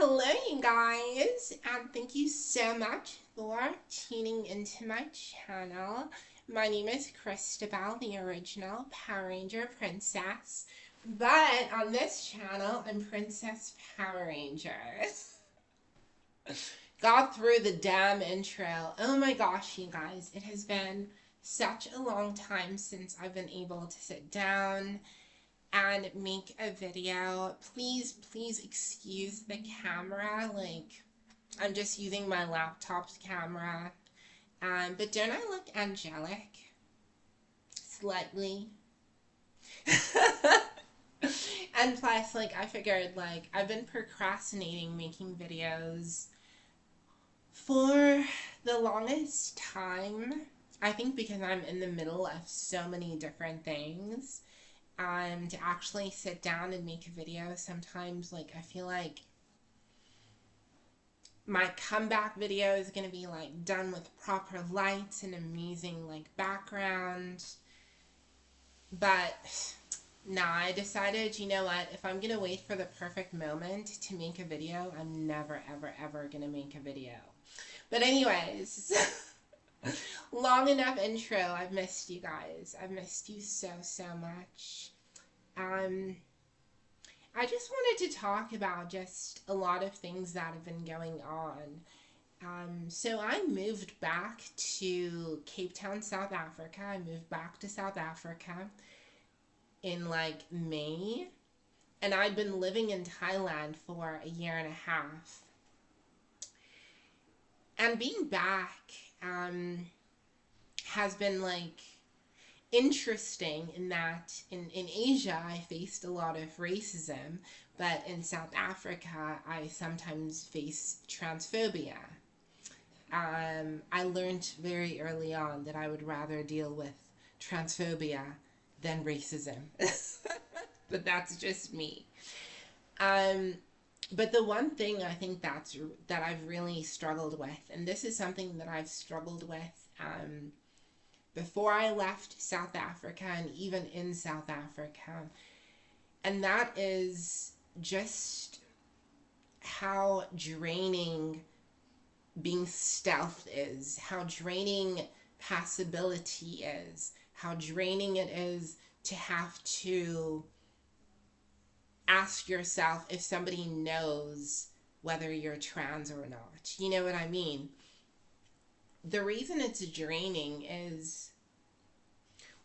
Hello, you guys, and thank you so much for tuning into my channel. My name is Christabel, the original Power Ranger princess, but on this channel, I'm Princess Power Ranger. Got through the damn intro. Oh my gosh, you guys, it has been such a long time since I've been able to sit down and make a video. Please excuse the camera. Like, I'm just using my laptop's camera. But don't I look angelic? Slightly. And plus, like, I figured, like, I've been procrastinating making videos for the longest time. I think because I'm in the middle of so many different things. To actually sit down and make a video, sometimes, like, I feel like my comeback video is going to be, like, done with proper lights and amazing, like, background. But, nah, I decided, you know what, if I'm going to wait for the perfect moment to make a video, I'm never, ever going to make a video. But anyways, long enough intro. I've missed you guys. I've missed you so much. I just wanted to talk about just a lot of things that have been going on. So I moved back to Cape Town, South Africa. I moved back to South Africa in like May, and I'd been living in Thailand for a year and a half. And being back has been like interesting in that in Asia I faced a lot of racism, but in South Africa I sometimes face transphobia. I learned very early on that I would rather deal with transphobia than racism. But that's just me. But the one thing I think that I've really struggled with, and this is something that I've struggled with before I left South Africa and even in South Africa, and that is just how draining being stealth is, how draining passability is, how draining it is to have to ask yourself if somebody knows whether you're trans or not. You know what I mean? The reason it's draining is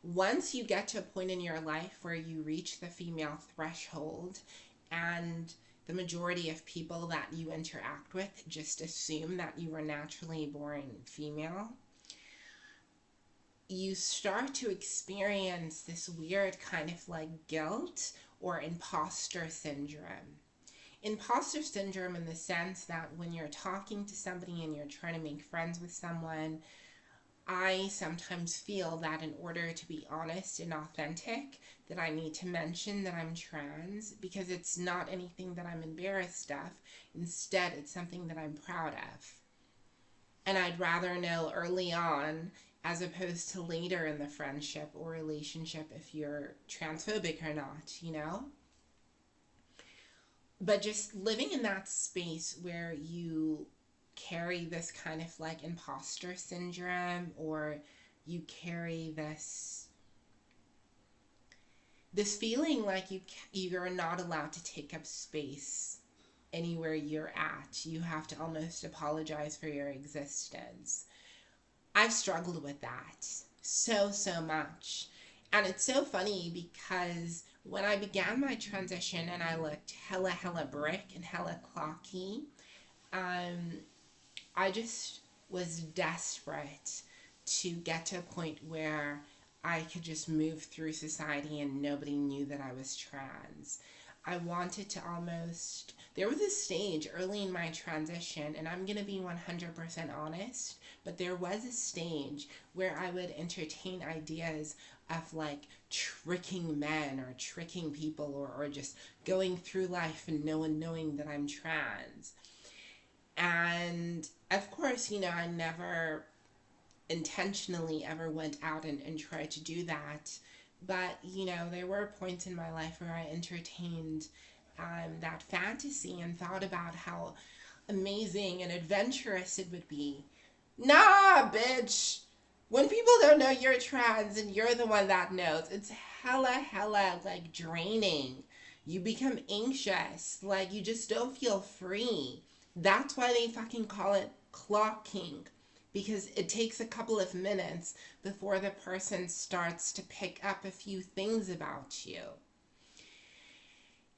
once you get to a point in your life where you reach the female threshold and the majority of people that you interact with just assume that you were naturally born female, you start to experience this weird kind of like guilt or imposter syndrome. Imposter syndrome in the sense that when you're talking to somebody and you're trying to make friends with someone, I sometimes feel that in order to be honest and authentic, that I need to mention that I'm trans, because it's not anything that I'm embarrassed of. Instead, it's something that I'm proud of. And I'd rather know early on as opposed to later in the friendship or relationship if you're transphobic or not, you know? But just living in that space where you carry this kind of like imposter syndrome, or you carry this feeling like you're not allowed to take up space anywhere you're at. You have to almost apologize for your existence. I've struggled with that so much. And it's so funny because when I began my transition and I looked hella brick and hella clocky, I just was desperate to get to a point where I could just move through society and nobody knew that I was trans. I wanted to almost, there was a stage early in my transition, and I'm going to be 100% honest, but there was a stage where I would entertain ideas of like tricking men or tricking people, or just going through life and no one knowing that I'm trans. And of course, you know, I never intentionally ever went out and tried to do that. But, you know, there were points in my life where I entertained that fantasy and thought about how amazing and adventurous it would be. Nah, bitch. When people don't know you're trans and you're the one that knows, it's hella like draining. You become anxious, like you just don't feel free. That's why they fucking call it clocking, because it takes a couple of minutes before the person starts to pick up a few things about you.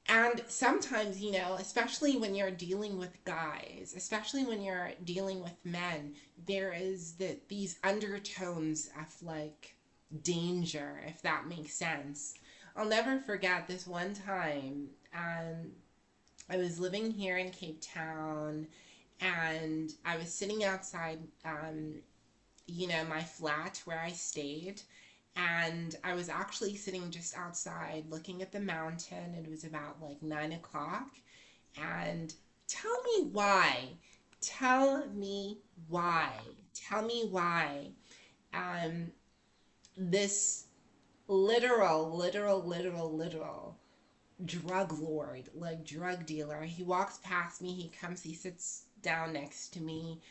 And sometimes, especially when you're dealing with guys, especially when you're dealing with men, there is these undertones of like danger, if that makes sense. I'll never forget this one time. I was living here in Cape Town, and I was sitting outside, my flat where I stayed. And I was actually sitting just outside looking at the mountain. It was about like 9 o'clock. And tell me why. Tell me why. Tell me why. Um, this literal drug lord, like drug dealer, he walks past me, he sits down next to me,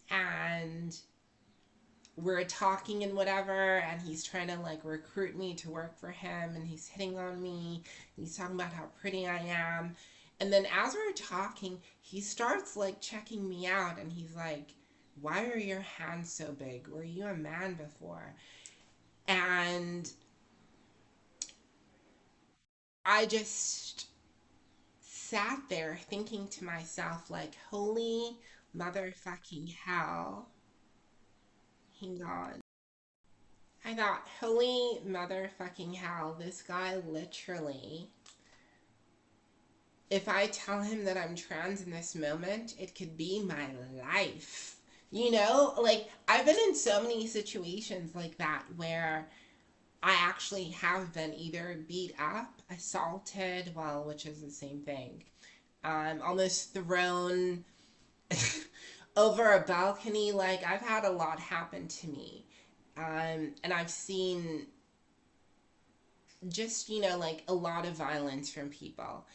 and we're talking and whatever, and he's trying to like recruit me to work for him, and he's hitting on me, and he's talking about how pretty I am. And then as we're talking, he starts like checking me out, and he's like, why are your hands so big? Were you a man before? And I just sat there thinking to myself, like, holy motherfucking hell, hang on. I thought, holy motherfucking hell, this guy literally, if I tell him that I'm trans in this moment, it could be my life. Like, I've been in so many situations like that where I actually have been either beat up, assaulted, well, which is the same thing, almost thrown over a balcony. Like, I've had a lot happen to me. And I've seen just, like a lot of violence from people.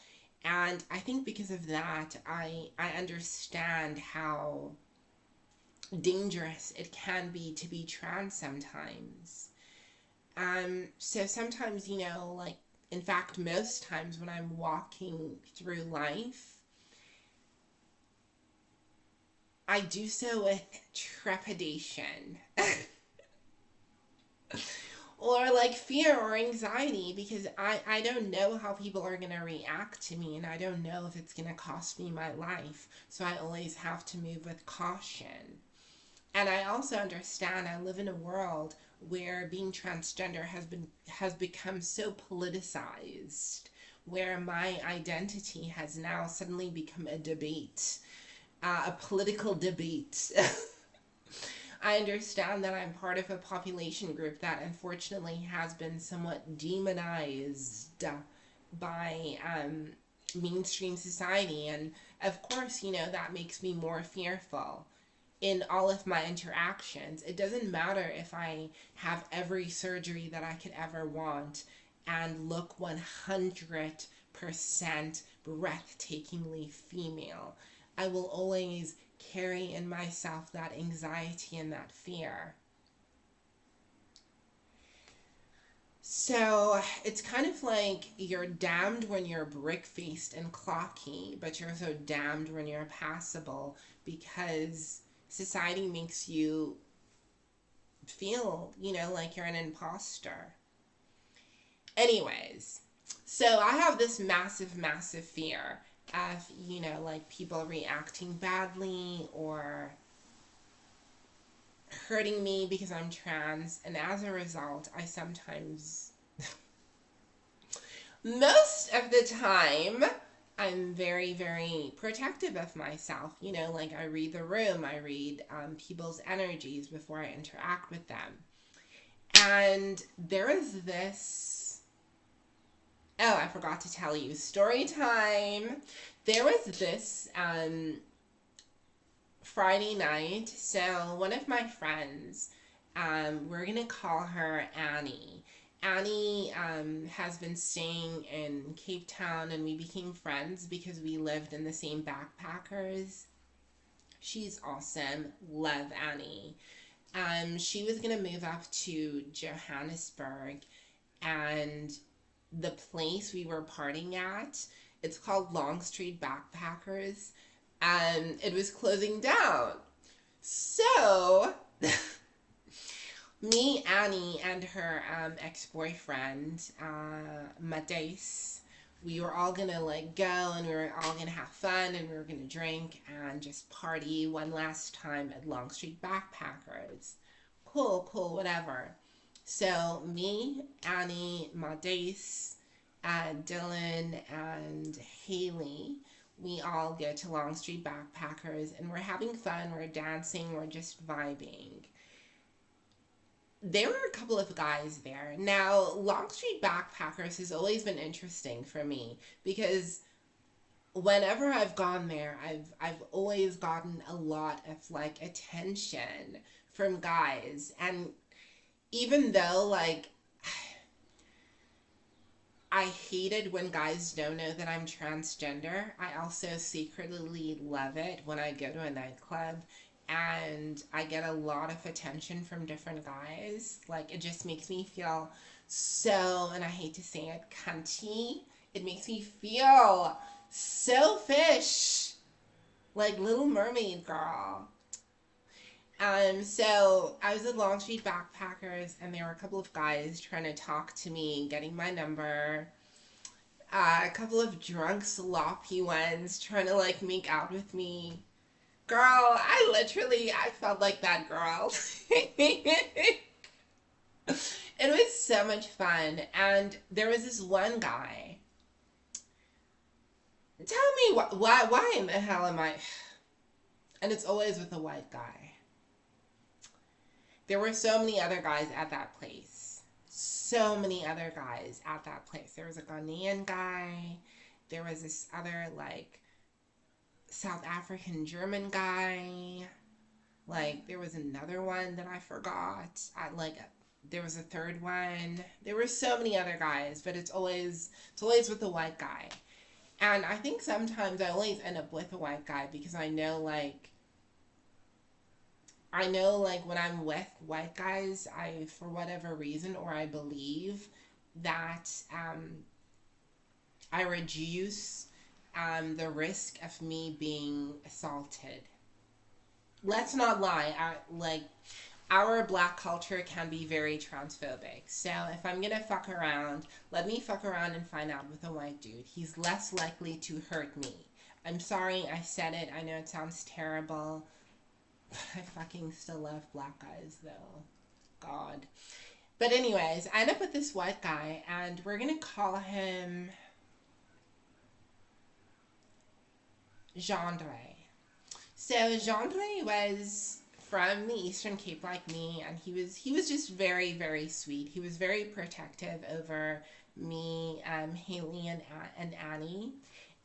And I think because of that, I understand how dangerous it can be to be trans sometimes. So sometimes, like, in fact, most times when I'm walking through life, I do so with trepidation. Or like fear or anxiety, because I don't know how people are going to react to me, and I don't know if it's going to cost me my life. So I always have to move with caution. And I also understand I live in a world where being transgender has become so politicized, where my identity has now suddenly become a debate, a political debate. I understand that I'm part of a population group that unfortunately has been somewhat demonized by mainstream society. And of course, that makes me more fearful in all of my interactions. It doesn't matter if I have every surgery that I could ever want and look 100% breathtakingly female. I will always carry in myself that anxiety and that fear. So it's kind of like you're damned when you're brick faced and clocky, but you're so damned when you're passable, because society makes you feel, like you're an imposter. Anyways, so I have this massive fear of, like people reacting badly or hurting me because I'm trans. And as a result, I sometimes, most of the time, I'm very protective of myself. Like I read the room, I read people's energies before I interact with them. And there is this, oh, I forgot to tell you, story time. There was this Friday night. So one of my friends, we're gonna call her Annie, Annie has been staying in Cape Town, and we became friends because we lived in the same backpackers. She's awesome. Love Annie. She was gonna move up to Johannesburg, and the place we were partying at, it's called Long Street Backpackers, and it was closing down. So me, Annie, and her ex-boyfriend, Madeis, we were all gonna like go, and we were all gonna have fun, and we were gonna drink and just party one last time at Long Street Backpackers. Cool, cool, whatever. So me, Annie, Madeis, Dylan, and Heyyyy, we all go to Long Street Backpackers, and we're having fun, we're dancing, we're just vibing. There were a couple of guys there. Now, Long Street Backpackers has always been interesting for me because whenever I've gone there, I've always gotten a lot of like attention from guys. And even though like I hated when guys don't know that I'm transgender, I also secretly love it when I go to a nightclub and I get a lot of attention from different guys. Like, it just makes me feel so, and I hate to say it, cunty. It makes me feel so fish, like Little Mermaid girl. So I was at Long Street Backpackers, and there were a couple of guys trying to talk to me, getting my number. A couple of drunk, sloppy ones trying to like make out with me. Girl, I felt like that girl. It was so much fun. And there was this one guy. Tell me why in the hell am I? And it's always with a white guy. There were so many other guys at that place. So many other guys at that place. There was a Ghanaian guy. There was this other like South African German guy. Like, there was another one that I forgot. There was a third one. There were so many other guys, but it's always with the white guy. And I think sometimes I always end up with a white guy because I know like when I'm with white guys, I, for whatever reason, or I believe that I reduce the risk of me being assaulted. Let's not lie. Our black culture can be very transphobic. So if I'm gonna fuck around, let me fuck around and find out with a white dude. He's less likely to hurt me. I'm sorry I said it. I know it sounds terrible, but I fucking still love black guys though. God. But anyways, I end up with this white guy, and we're gonna call him Gendre. So Gendre was from the Eastern Cape like me, and he was just very, very sweet. He was very protective over me, Heyyyy, and Annie,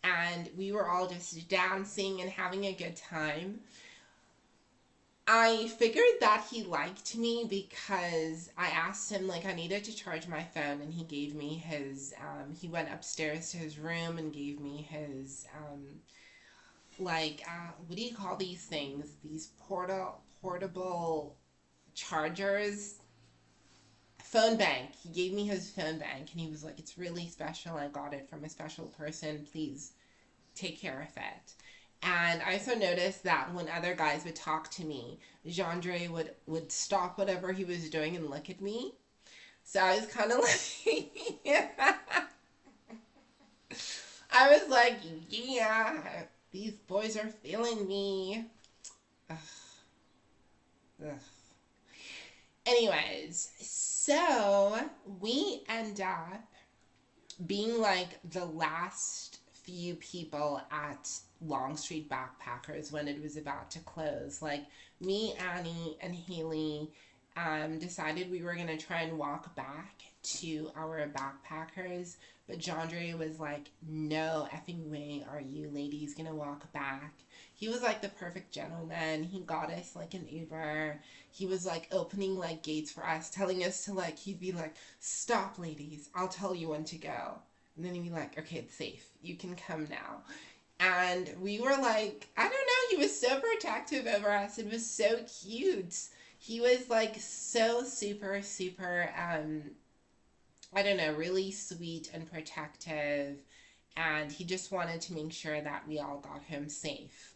and we were all just dancing and having a good time. I figured that he liked me because I asked him, like, I needed to charge my phone, and he gave me his, he went upstairs to his room and gave me his, what do you call these things? These portable chargers? Phone bank. He gave me his phone bank, and he was like, it's really special. I got it from a special person. Please take care of it. And I also noticed that when other guys would talk to me, Gendre would stop whatever he was doing and look at me. So I was kind of like, yeah. I was like, yeah, these boys are feeling me. Ugh. Ugh. Anyways, so we end up being like the last few people at Long Street Backpackers when it was about to close. Like, me, Annie, and Heyyyy decided we were going to try and walk back to our backpackers, but Jandre was like, no effing way are you ladies gonna walk back. He was like the perfect gentleman. He got us like an Uber. He was like opening like gates for us, telling us to like, he'd be like, stop ladies, I'll tell you when to go. And then he'd be like, okay, it's safe. You can come now. And we were like, I don't know, he was so protective over us. It was so cute. He was like so super, super, I don't know, really sweet and protective. And he just wanted to make sure that we all got home safe.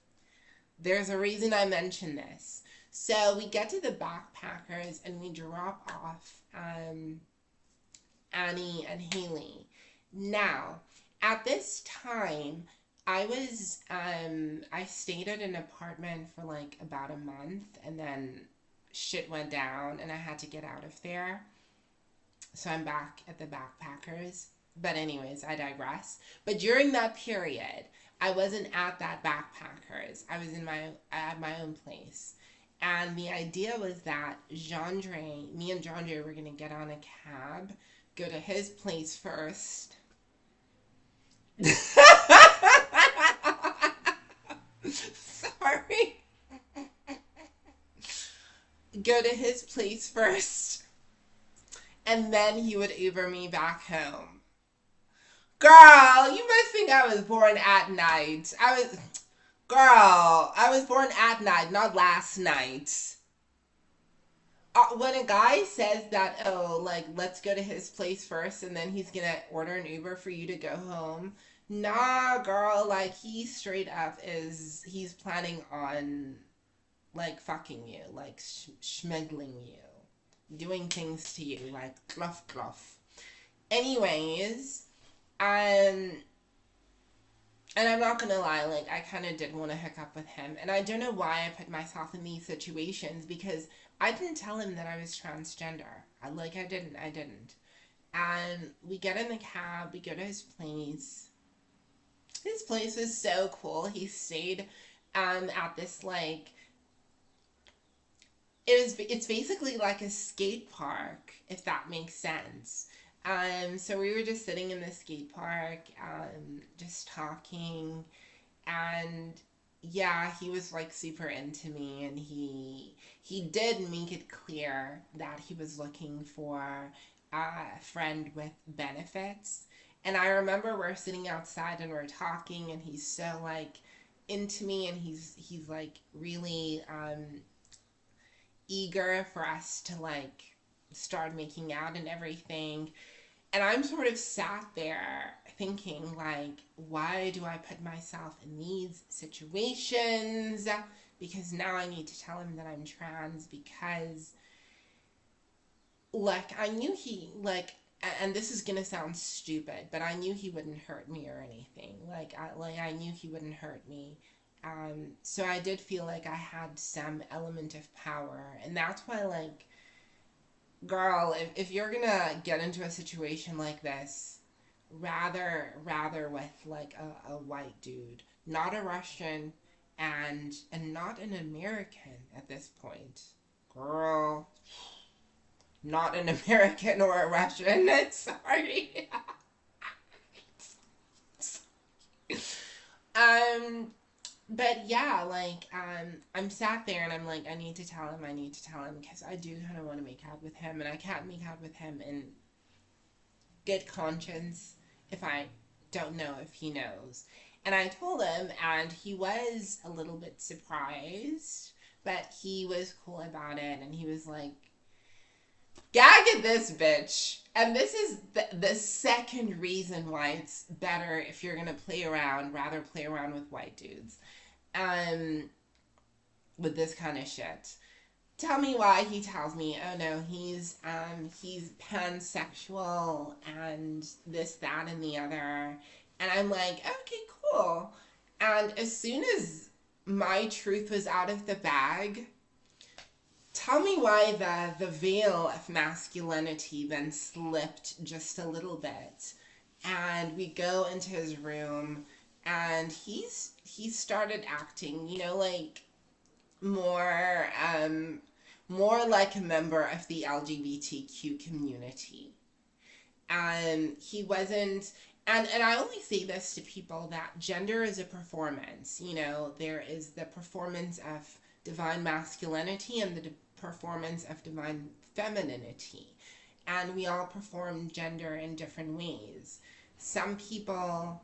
There's a reason I mention this. So we get to the backpackers and we drop off Annie and Heyyyy. Now, at this time, I stayed at an apartment for like about a month, and then shit went down and I had to get out of there. So I'm back at the backpackers. But anyways, I digress. But during that period, I wasn't at that backpackers. I was at my own place. And the idea was that me and Jandre were gonna get on a cab, go to his place first. Sorry. Go to his place first, and then he would Uber me back home. Girl, you must think I was born at night. I was born at night, not last night. When a guy says that, oh, like, let's go to his place first and then he's gonna order an Uber for you to go home. Nah, girl, like, he straight up he's planning on, like, fucking you, like, schmegling you, doing things to you, like, fluff, fluff. Anyways, um, and I'm not gonna lie, like, I kind of did want to hook up with him. And I don't know why I put myself in these situations, because I didn't tell him that I was transgender. I didn't. And we get in the cab, we go to his place. His place was so cool. He stayed at this, like, it's basically like a skate park, if that makes sense. So we were just sitting in the skate park, just talking, and yeah, he was like super into me, and he did make it clear that he was looking for a friend with benefits. And I remember we're sitting outside and we're talking, and he's so like into me, and he's like really eager for us to like start making out and everything. And I'm sort of sat there thinking, like, why do I put myself in these situations? Because now I need to tell him that I'm trans, because, like, I knew and this is gonna sound stupid, but I knew he wouldn't hurt me or anything. I knew he wouldn't hurt me. So I did feel like I had some element of power, and that's why, like, girl, if you're gonna get into a situation like this, rather with like a white dude, not a Russian, and not an American at this point. Girl, not an American or a Russian. Sorry. um But yeah, like, I'm sat there and I'm like, I need to tell him, because I do kind of want to make out with him, and I can't make out with him in good conscience if I don't know if he knows. And I told him, and he was a little bit surprised, but he was cool about it, and he was like, gag at this bitch. And this is the second reason why it's better, if you're gonna rather play around with white dudes. With this kind of shit. Tell me why. He tells me, oh no, he's pansexual and this, that, and the other. And I'm like, okay, cool. And as soon as my truth was out of the bag, tell me why the veil of masculinity then slipped just a little bit. And we go into his room, and he started acting, like more like a member of the LGBTQ community. He wasn't, and I only say this to people that gender is a performance. You know, there is the performance of divine masculinity and the performance of divine femininity. And we all perform gender in different ways. Some people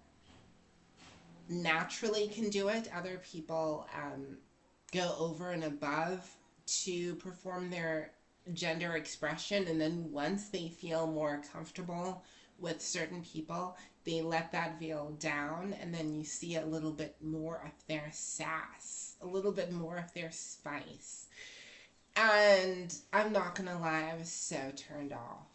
naturally can do it, other people go over and above to perform their gender expression, and then once they feel more comfortable with certain people, they let that veil down, and then you see a little bit more of their sass, a little bit more of their spice. And I'm not gonna lie, I was so turned off.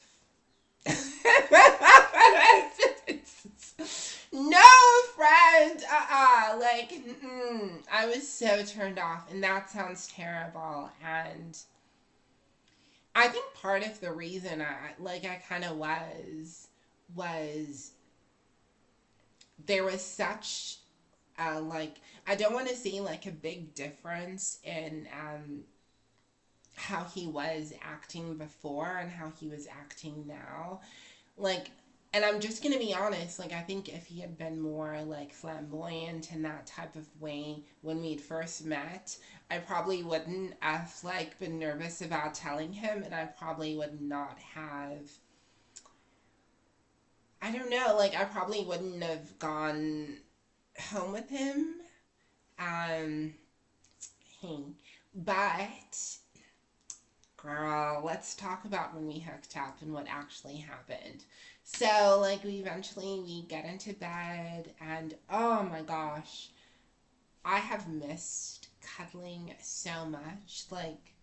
No, friend, like, I was so turned off, and that sounds terrible. And I think part of the reason I kind of was there was such, like, I don't want to say like a big difference in, how he was acting before and how he was acting now. Like, and I'm just gonna be honest, like, I think if he had been more like flamboyant in that type of way when we'd first met, I probably wouldn't have like been nervous about telling him, and I probably would not have, I don't know, like, I probably wouldn't have gone home with him. Um, hey, but girl, let's talk about when we hooked up and what actually happened. So, like, we get into bed, and oh my gosh, I have missed cuddling so much. Like,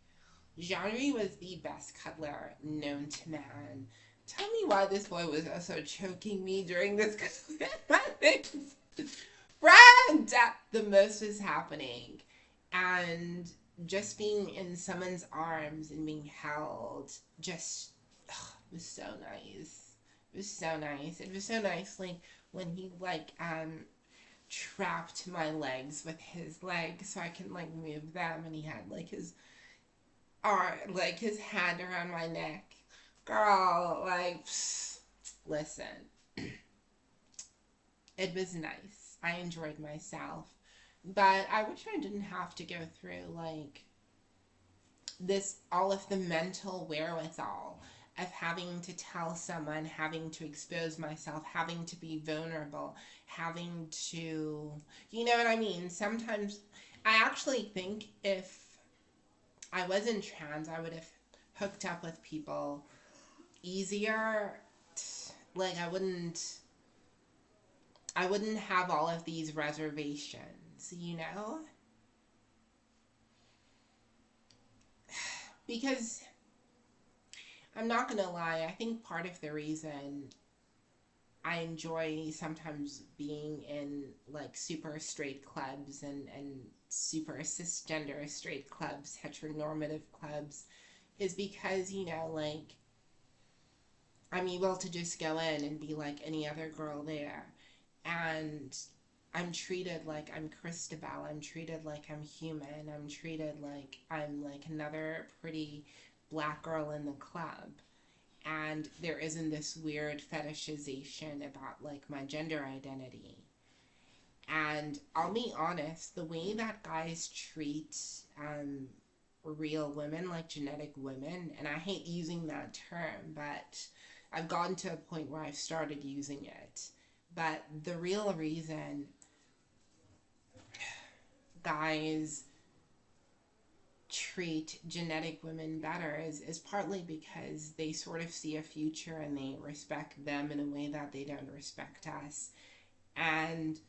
Jean was the best cuddler known to man. Tell me why this boy was also choking me during this cuddling. Friend, the most was happening, and just being in someone's arms and being held just, it was so nice. It was so nice. It was so nice, like, when he like trapped my legs with his legs so I can like move them, and he had like his arm, like his hand around my neck. Girl, like, listen, it was nice. I enjoyed myself. But I wish I didn't have to go through like this, all of the mental wherewithal of having to tell someone, having to expose myself, having to be vulnerable, having to, you know what I mean? Sometimes I actually think if I wasn't trans, I would have hooked up with people easier. Like, I wouldn't have all of these reservations, you know? Because I'm not gonna lie, I think part of the reason I enjoy sometimes being in like super straight clubs and super cisgender straight clubs, heteronormative clubs, is because, you know, like, I'm able to just go in and be like any other girl there. And I'm treated like I'm Christabel. I'm treated like I'm human. I'm treated like I'm like another pretty black girl in the club. And there isn't this weird fetishization about like my gender identity. And I'll be honest, the way that guys treat real women, like genetic women, and I hate using that term, but I've gotten to a point where I've started using it. But the real reason guys treat genetic women better is partly because they sort of see a future and they respect them in a way that they don't respect us. And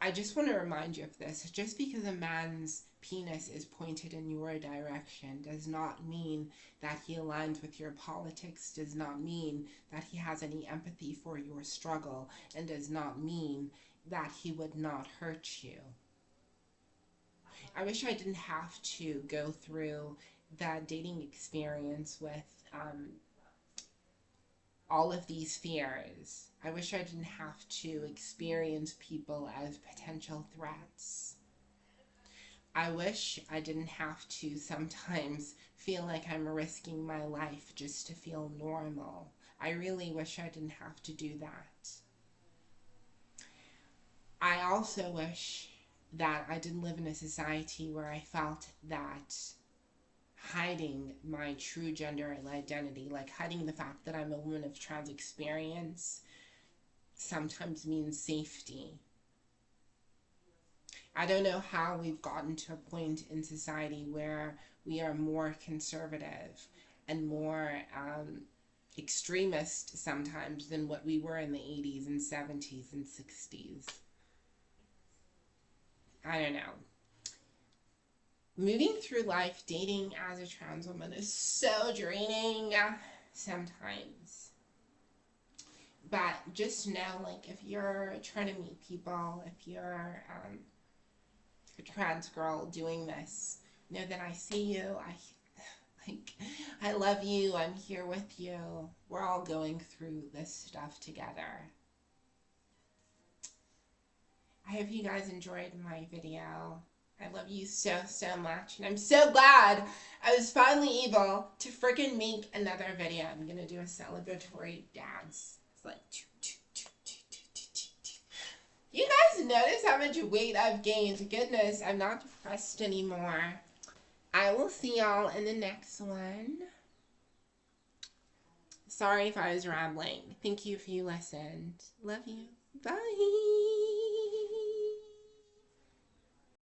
I just want to remind you of this. Just because a man's penis is pointed in your direction does not mean that he aligns with your politics, does not mean that he has any empathy for your struggle, and does not mean that he would not hurt you. I wish I didn't have to go through that dating experience with all of these fears. I wish I didn't have to experience people as potential threats. I wish I didn't have to sometimes feel like I'm risking my life just to feel normal. I really wish I didn't have to do that. I also wish that I didn't live in a society where I felt that hiding my true gender identity, like hiding the fact that I'm a woman of trans experience, sometimes means safety. I don't know how we've gotten to a point in society where we are more conservative and more extremist sometimes than what we were in the 80s and 70s and 60s. I don't know. Moving through life dating as a trans woman is so draining sometimes. But just know, like, if you're trying to meet people, if you're a trans girl doing this, know that I see you. I love you. I'm here with you. We're all going through this stuff together. I hope you guys enjoyed my video. I love you so, so much. And I'm so glad I was finally able to freaking make another video. I'm going to do a celebratory dance. It's like... You guys notice how much weight I've gained? Goodness, I'm not depressed anymore. I will see y'all in the next one. Sorry if I was rambling. Thank you if you listened. Love you. Bye.